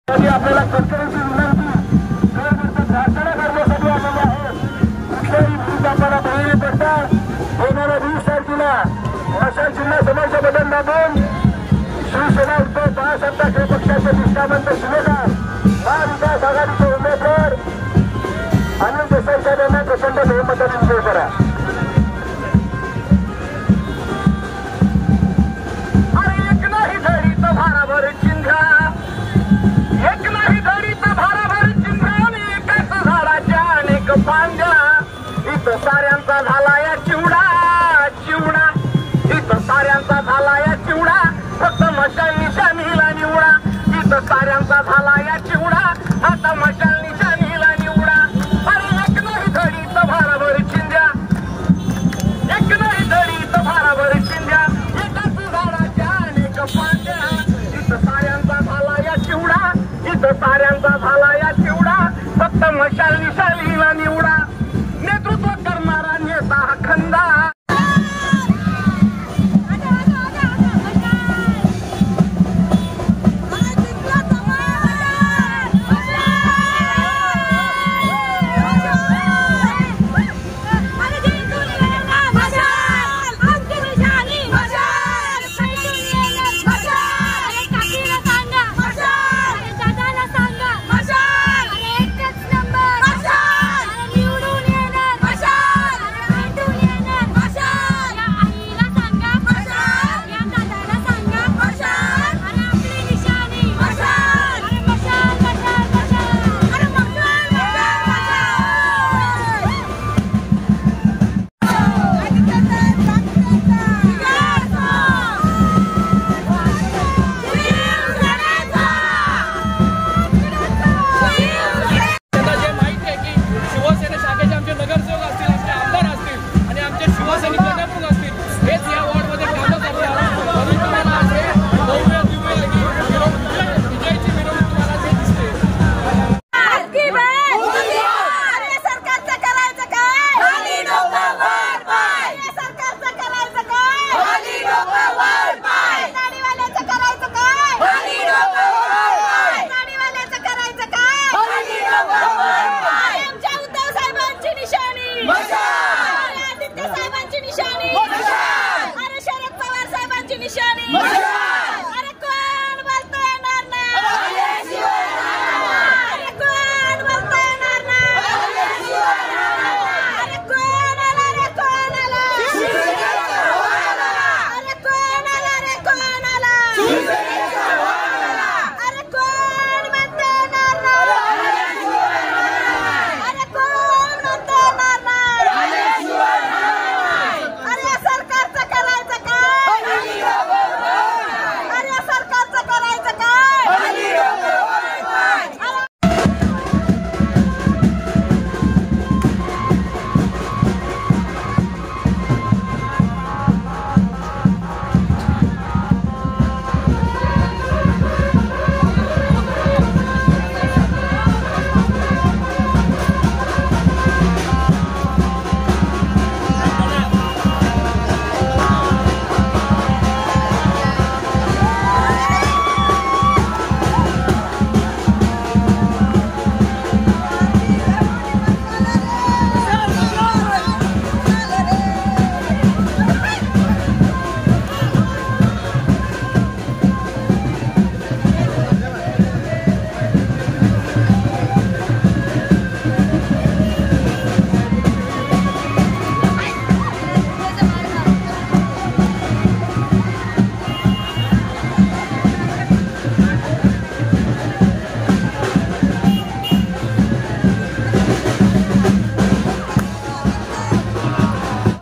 आपल्याला शेतकऱ्यांची विनंती प्रार्थना करण्यासाठी आलेले आहे। कुठल्याही भूत आपल्याला बळी पडतात। येणाऱ्या 20 तारखेला मशाल चिन्हासमोरचे बटन दाबून शिवसेना उद्धव बाळासाहेब ठाकरे पक्षाचे निष्ठावंत शिलेदार महाविकास आघाडीचे उमेदवार अनिल देसाई साहेब यांना प्रचंड बहुमताने विजयी करा। साऱ्यांचा झाला या चिवडा चिवडा, इथं साऱ्यांचा झाला या चिवडा, फक्त मशाल निशाणीला निवडा। इथं साऱ्यांचा झाला या चिवडा, आता मशाल निशाणीला निवडा। अरे एक नाही धडी तर भाराभर चिंध्या, एक नाही धडी तर भाराभर चिंध्या, एकाच झाडाच्या अनेक पांड्या। इथं साऱ्यांचा झाला या चिवडा, इथं साऱ्यांचा झाला या चिवडा, फक्त मशाल निशाणीला निवडा। नेतृत्व करणारा नेता हा खंदा।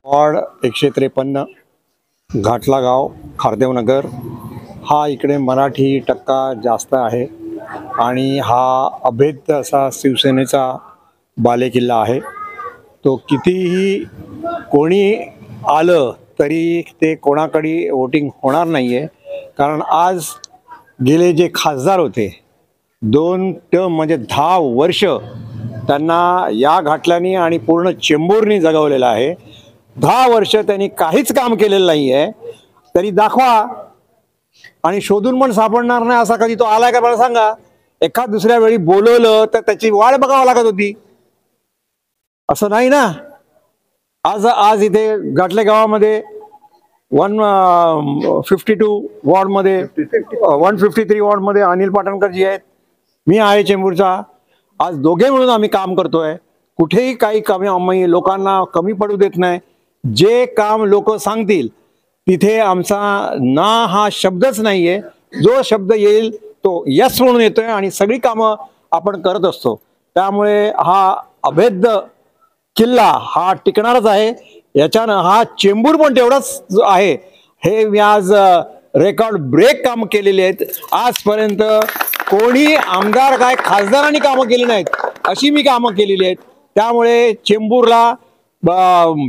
वार्ड 153 घाटला गाव खारदेवनगर हा इकडे मराठी टक्का जास्त आहे आणि हा अभेद्य असा शिवसेनेचा बालेकिल्ला आहे। तो कितीही कोणी आलं तरी ते कोणाकडे वोटिंग होणार नाही आहे, कारण आज गेले जे खासदार होते 2 टर्म म्हणजे 10 वर्ष त्यांना या घाटल्यानी आणि पूर्ण चेंबूरनी जगवलेलं आहे। 10 वर्ष त्यांनी काहीच काम केलेलं नाही आहे, तरी दाखवा आणि शोधून पण सापडणार नाही असा कधी तो आलाय का मला सांगा। एखाद दुसऱ्या वेळी बोलवलं तर त्याची वाट बघावं लागत होती. असं नाही ना. आज इथे घाटले गावामध्ये 152 वॉर्डमध्ये 153 वॉर्डमध्ये अनिल पाटणकर जी आहेत, मी आहे चेंबूरचा. आज दोघे मिळून आम्ही काम करतोय. कुठेही काही कमी आम्ही लोकांना कमी पडू देत नाही. जे काम लोक सांगतील तिथे आमचा ना हा शब्दच नाहीये. जो शब्द येईल तो यस म्हणून येतोय आणि सगळी कामं आपण करत असतो. त्यामुळे हा अभेद्य किल्ला हा टिकणारच आहे. याच्यानं हा चेंबूर पण तेवढाच आहे. हे मी आज रेकॉर्ड ब्रेक काम केलेले आहेत. आजपर्यंत कोणी आमदार काय खासदारांनी कामं केली नाहीत अशी मी कामं केलेली आहेत. त्यामुळे चेंबूरला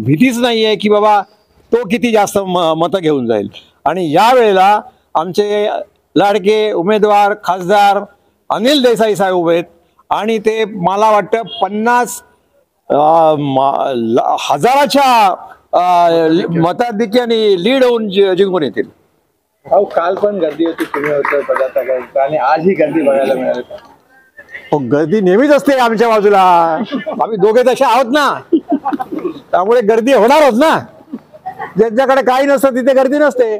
भीतीच नाही आहे की बाबा तो किती जास्त मतं घेऊन जाईल. आणि यावेळेला आमचे लाडके उमेदवार खासदार अनिल देसाई साहेब उभे आहेत आणि ते मला वाटतं 50,000च्या मताधिक्याने लीड होऊन जिंकून येतील. अहो काल पण गर्दी होती, तुम्ही होतं पदार्थ आणि आजही गर्दी बघायला मिळाली. गर्दी नेहमीच असते आमच्या बाजूला. आम्ही दोघे तसे आहोत ना, त्यामुळे गर्दी होणारच ना. ज्यांच्याकडे काही नसतं तिथे गर्दी नसते.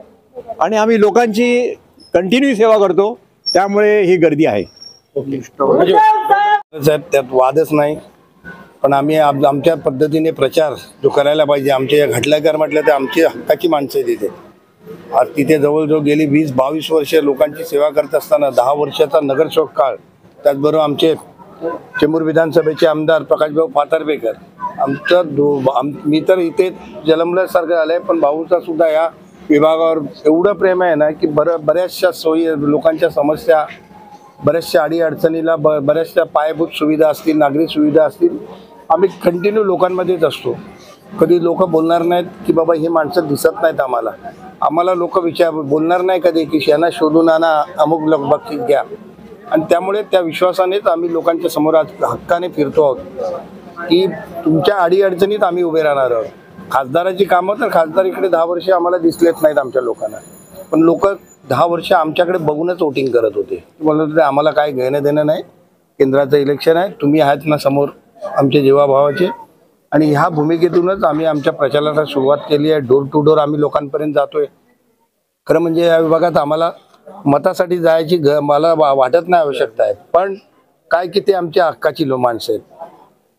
आणि आम्ही लोकांची कंटिन्यू सेवा करतो, त्यामुळे ही गर्दी आहे. साहेब त्यात वादच नाही, पण आम्ही आमच्या पद्धतीने प्रचार जो करायला पाहिजे. आमच्या घाटलेकर म्हटलं तर आमची हक्काची माणसं तिथे. आज तिथे जवळजवळ गेली 20-22 वर्ष लोकांची सेवा करत असताना 10 वर्षाचा नगरसेवक काळ, त्याचबरोबर आमचे चेंबूर विधानसभेचे आमदार प्रकाशभाऊ फातर्पेकर, मी तर इथे जन्मल्यासारखं झालंय, पण भाऊचा सुद्धा या विभागावर एवढं प्रेम आहे ना की बऱ्याचशा सोयी, लोकांच्या समस्या, बऱ्याचशा अडीअडचणीला बऱ्याचशा पायाभूत सुविधा असतील, नागरी सुविधा असतील, आम्ही कंटिन्यू लोकांमध्येच असतो. कधी लोक बोलणार नाहीत की बाबा ही माणसं दिसत नाहीत आम्हाला लोक बोलणार नाही कधी की यांना शोधून आणा, अमुक लोक बक्षीस घ्या. आणि त्यामुळे त्या विश्वासानेच आम्ही लोकांच्या समोर आज हक्काने फिरतो आहोत की तुमच्या अडीअडचणीत आम्ही उभे राहणार आहोत. खासदाराची कामं तर खासदार इकडे 10 वर्ष आम्हाला दिसलेच नाहीत आमच्या लोकांना, पण लोक 10 वर्ष आमच्याकडे बघूनच वोटिंग करत होते. बोलत होते आम्हाला काय घेणं देणं नाही, केंद्राचं इलेक्शन आहे, तुम्ही आहात ना समोर आमचे जीवाभावाचे. आणि ह्या भूमिकेतूनच आम्ही आमच्या प्रचाराला सुरुवात केली आहे. डोर टू डोर आम्ही लोकांपर्यंत जातोय. खरं म्हणजे या विभागात आम्हाला मतासाठी जायची मला वाटत नाही आवश्यकता आहे, पण काय की ते आमच्या हक्काची माणसं आहेत.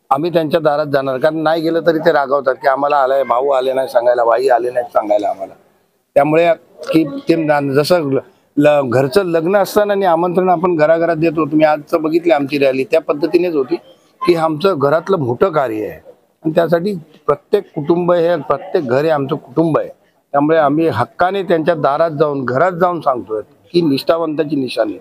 आम्ही त्यांच्या दारात जाणार, कारण नाही गेलं तरी ते रागवतात की आम्हाला आलाय, भाऊ आले नाही सांगायला, भाई आले नाही सांगायला आम्हाला. त्यामुळे की ते जसं घरचं लग्न असताना आणि आमंत्रण आपण घराघरात देतो, तुम्ही आजचं बघितलं आमची रॅली त्या पद्धतीनेच होती की आमचं घरातलं मोठं कार्य आहे आणि त्यासाठी प्रत्येक कुटुंब हे प्रत्येक घर हे आमचं कुटुंब आहे. त्यामुळे आम्ही हक्काने त्यांच्या दारात जाऊन घरात जाऊन सांगतोय की निष्ठावंताची निशाणी,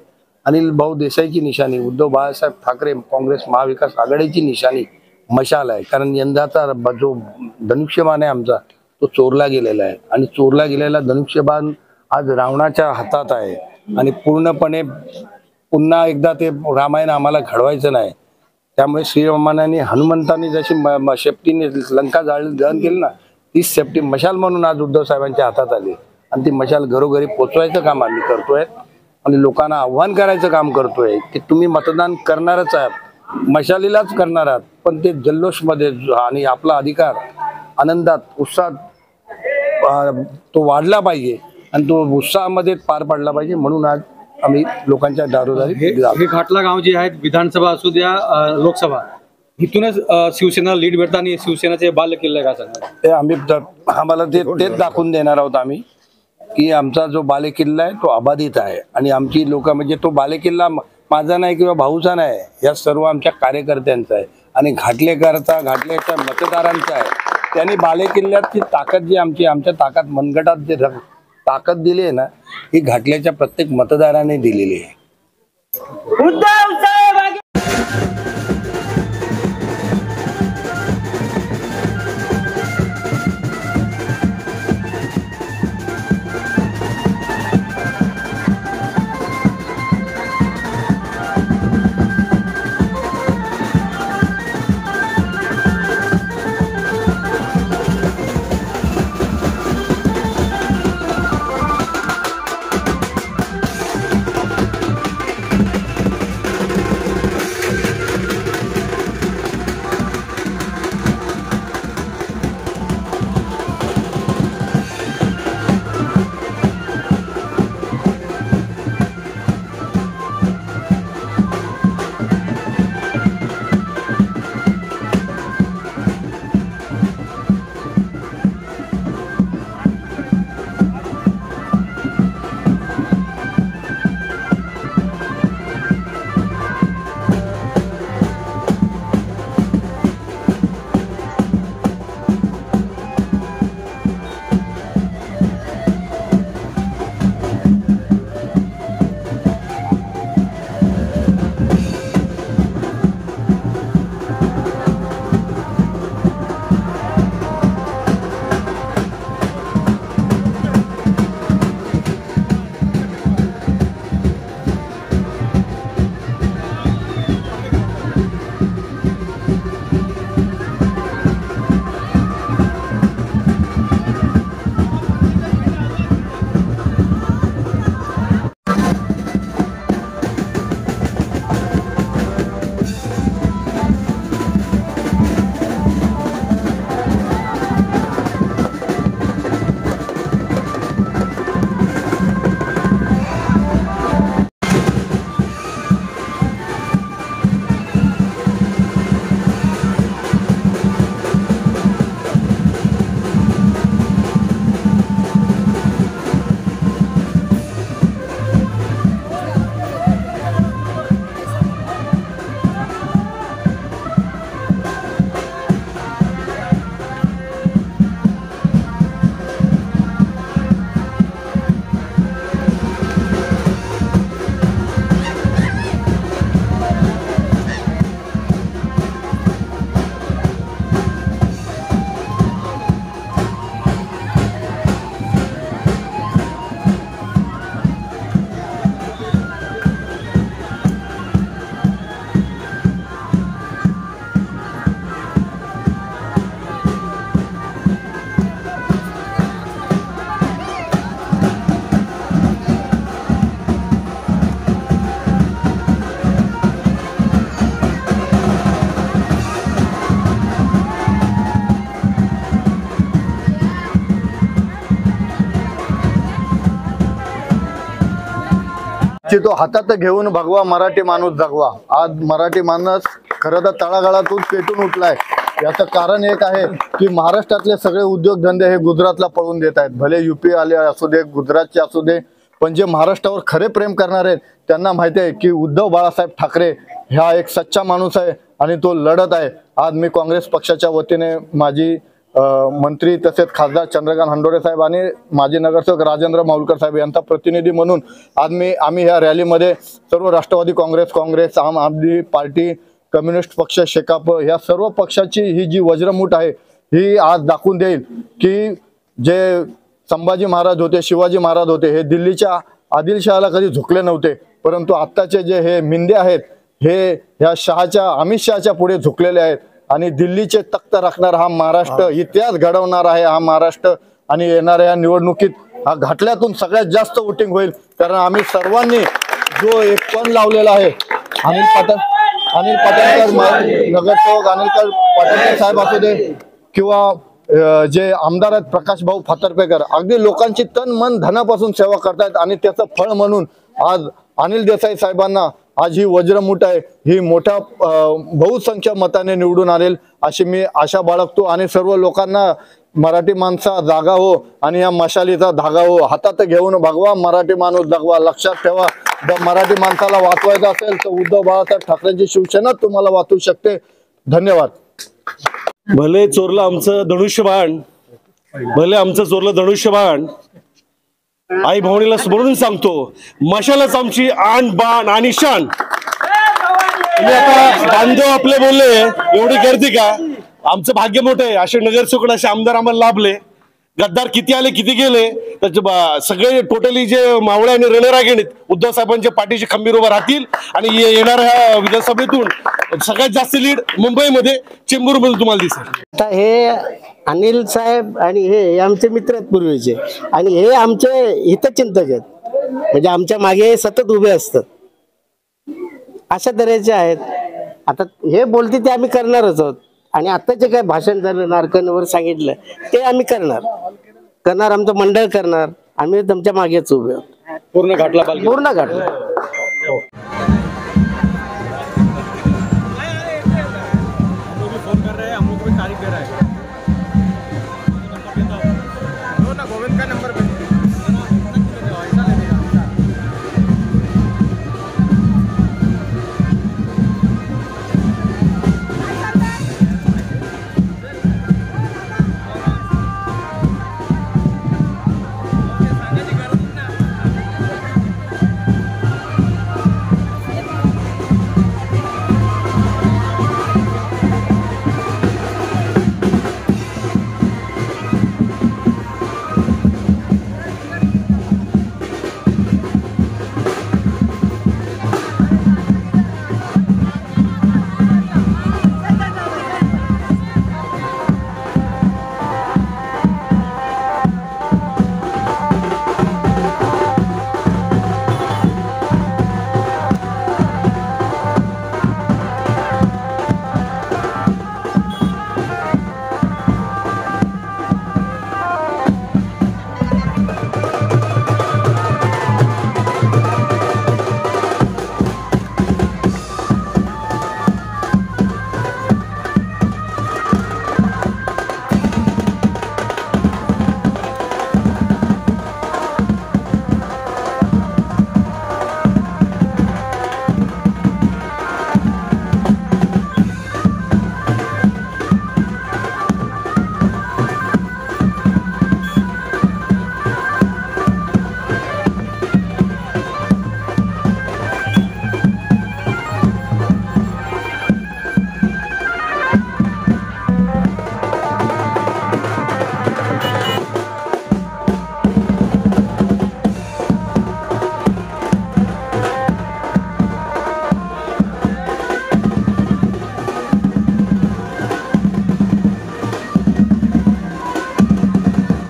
अनिल भाऊ देसाईची निशाणी, उद्धव बाळासाहेब ठाकरे काँग्रेस महाविकास आघाडीची निशाणी मशाल आहे. कारण यंदाचा जो धनुष्यबाण आहे आमचा तो चोरला गेलेला आहे आणि चोरला गेलेला धनुष्यबाण आज रावणाच्या हातात आहे. आणि पूर्णपणे पुन्हा एकदा ते रामायण आम्हाला घडवायचं नाही. त्यामुळे श्रीरामाने हनुमंतांनी जशी शेपटीने लंका दहन केली ना, तीच शेपटी मशाल म्हणून आज उद्धव साहेबांच्या हातात आली आणि ती मशाल घरोघरी पोचवायचं काम आम्ही करतोय आणि लोकांना आव्हान करायचं काम करतोय की तुम्ही मतदान करणारच आहात, मशालीलाच करणार आहात, पण ते जल्लोषमध्ये आणि आपला अधिकार आनंदात उत्साहात तो वाढला पाहिजे आणि तो उत्साहामध्ये पार पाडला पाहिजे. म्हणून आज आम्ही लोकांच्या दारोदारी हे घाटला गाव जे आहेत, विधानसभा असू द्या लोकसभा, इथूनच शिवसेना लीड भेटता आणि शिवसेनाचे बाल किल्ला का सांगणार ते आम्हाला तेच दाखवून देणार आहोत आम्ही की आमचा जो बालेकिल्ला आहे तो अबाधित आहे. आणि आमची लोक म्हणजे तो बालेकिल्ला माझा नाही किंवा भाऊचा नाही, या सर्व आमच्या कार्यकर्त्यांचा आहे आणि घाटलेकरचा घाटलेच्या मतदारांचा आहे. त्यांनी बालेकिल्ल्याची ताकद जी आमच्या ताकद मनगटात जे ताकद दिली आहे ना, ही घाटल्याच्या प्रत्येक मतदाराने दिलेली आहे. तो हातात घेऊन भगवा मराठी माणूस जगवा। आज मराठी माणूस खरं तर तळागाळातून पेटून उठलाय। याचं कारण एक आहे की महाराष्ट्रातले सगळे उद्योगधंदे हे गुजरातला पळून देत आहेत। भले यूपी आले असू दे, गुजरातचे असू दे, पण जे महाराष्ट्रावर खरे प्रेम करणारे आहेत त्यांना माहिती आहे की उद्धव बाळासाहेब ठाकरे हा एक सच्चा माणूस आहे आणि तो लढत आहे। आज मी काँग्रेस पक्षाच्या वतीने माजी मंत्री तसेच खासदार चंद्रकांत हंडोरे साहेब आणि माजी नगरसेवक राजेंद्र माहुलकर साहेब यांचा प्रतिनिधी म्हणून आज आम्ही ह्या रॅलीमध्ये सर्व राष्ट्रवादी काँग्रेस, आम आदमी पार्टी, कम्युनिस्ट पक्ष, शेकाप या सर्व पक्षाची ही जी वज्रमूठ आहे ही आज दाखवून देईल की जे संभाजी महाराज होते, शिवाजी महाराज होते, हे दिल्लीच्या आदिलशहाला कधी झुकले नव्हते, परंतु आत्ताचे जे हे मिंदे आहेत हे ह्या अमित शहाच्या पुढे झुकलेले आहेत आणि दिल्लीचे तख्त राखणार हा महाराष्ट्र, इतिहास घडवणार आहे हा महाराष्ट्र। आणि येणाऱ्या निवडणुकीत हा घाटल्यातून सगळ्यात जास्त वोटिंग होईल, कारण आम्ही सर्वांनी जो एक पण लावलेला आहे, अनिल पाटणकर नगरसेवक अनिल पाटणकर साहेब असू दे किंवा जे आमदार आहेत प्रकाश भाऊ फातर्पेकर, अगदी लोकांची तन मन धनापासून सेवा करतायत आणि त्याचं फळ म्हणून आज अनिल देसाई साहेबांना आज ही वज्रमूठ आहे ही मोठ्या बहुसंख्य मताने निवडून आणेल अशी मी आशा बाळगतो। आणि सर्व लोकांना मराठी माणसा जागा हो आणि या मशालीचा धागा हो, हातात घेऊन भगवा मराठी माणूस जगवा। लक्षात ठेवा, जर मराठी माणसाला वाचवायचं असेल तर उद्धव बाळासाहेब ठाकरेंची शिवसेना तुम्हाला वाचवू शकते। धन्यवाद। भले चोरलं आमचं धनुष्यबाण, आई भवानीला म्हणून सांगतो, मशालच आमची आण बाण आणि शान। आता बांधव आपले बोलले एवढी गर्दी का, आमचं भाग्य मोठं आहे, असे नगरसेवक असे आमदार आम्हाला लाभले। गद्दार किती आले किती गेले त्याचे सगळे टोटली जे मावळे आणि रणरागिणीत उद्धव साहेबांच्या पाठीशी खंबीर उभा राहतील आणि येणाऱ्या विधानसभेतून सगळ्यात जास्त लीड मुंबईमध्ये चेंबूरमध्ये तुम्हाला दिसेल। आता हे अनिल साहेब आणि हे आमचे मित्र आहेत पूर्वीचे आणि हे आमचे हितचिंतक आहेत, म्हणजे आमच्या मागे सतत उभे असतात, अशा तऱ्हेचे आहेत। आता हे बोलते ते आम्ही करणारच आहोत आणि आताचे काय भाषण झालं नारकनवर सांगितलं ते आम्ही करणार, आमचं मंडळ करणार, आम्ही तुमच्या मागेच उभे आहोत। पूर्ण घाटला पूर्ण घाटला